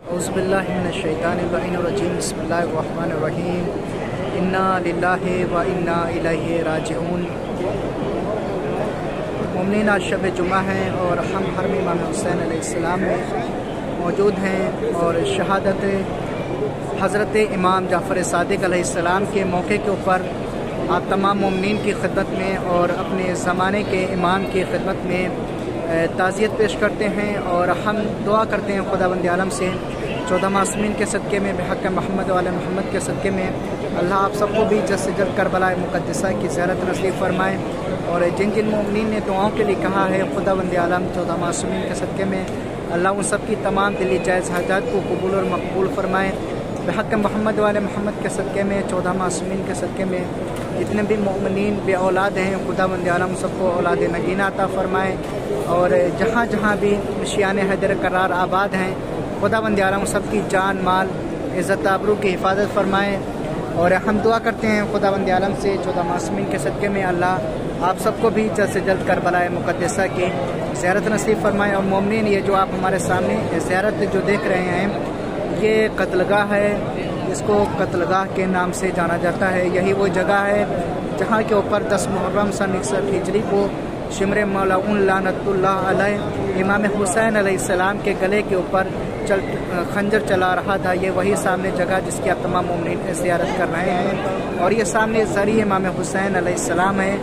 औज़ुबिल्लाहि मिनश्शैतानिर्रजीम बिस्मिल्लाहिर्रहमानिर्रहीम इन्ना लिल्लाहि व इन्ना इलैहि राजिऊन। मोमिनीन आज शब जुमा है और हम हरम इमाम हुसैन अलैहिस्सलाम में मौजूद हैं और शहादत हज़रत इमाम जाफ़र सादिक़ अलैहिस्सलाम के मौके के ऊपर आप तमाम मोमिनीन की खिदमत में और अपने ज़माने के इमाम की खिदमत में ताज़ियत पेश करते हैं और हम दुआ करते हैं खुदावंद आलम से 14 मासूमीन के सदक़े में बेहक़ मोहम्मद वाले मोहम्मद के सदक़े में अल्लाह आप सबको भी जल्द से जल्द करबला मुक़द्दसा की ज़ियारत नसीब फरमाए। और जिन जिन मोमिनीन ने दुआओं के लिए कहा है खुदावंद आलम 14 मासूमीन के सदक़े में अल्लाह उन सब की तमाम दिली जायज़ हाजात को कबूल और मकबूल फरमाए। बेहक़ मोहम्मद वाले मोहम्मद के सदक़े में 14 मासूमीन के सदक़े में जितने भी मोमिनीन बे औलाद हैं खुदावंद आलम सबको औलाद नगीना अता फरमाए। और जहाँ जहाँ भी शियाने हैदर करार आबाद हैं खुदावंद आलम सबकी जान माल इज़्ज़त आबरू की हिफाजत फरमाए। और हम दुआ करते हैं खुदावंद आलम से 14 मासूमीन के सदक़े में अल्लाह आप सबको भी जल्द से जल्द करबला मुक़द्दसा की ज़ियारत नसीब फरमाए। और मोमिनीन ये जो आप हमारे सामने ज़ियारत जो देख रहे हैं ये कत्लगाह है, इसको कत्लगाह के नाम से जाना जाता है। यही वो जगह है जहाँ के ऊपर 10 मुहर्रम सन 61 हिजरी को शिमर मौलाउन लानतुल्लाह अलैह इमाम हुसैन अलैहिस्सलाम के गले के ऊपर खंजर चला रहा था। ये वही सामने जगह जिसकी आप तमाम मोमिनीन ज़ियारत कर रहे हैं। और ये सामने ज़रिए इमाम हुसैन अलैहिस्सलाम है।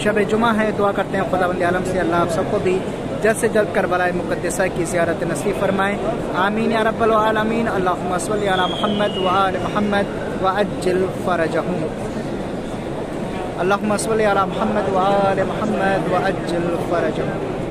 शब जुमा है, दुआ करते हैं खुदावंद आलम से अल्लाह आप सबको भी जल्द से जल्द करबला मुक़द्दसा की ज़ियारत नसीब फरमाए। आमीन या रब्बल आलमीन। अल्लाहुम्मा सल्लि अला मुहम्मद व आलि मुहम्मद व अज्जिल फ़रजहुम। अल्लाहुम्मा सल्लि अला मुहम्मद व आलि मुहम्मद व अज्जिल फ़रजहुम।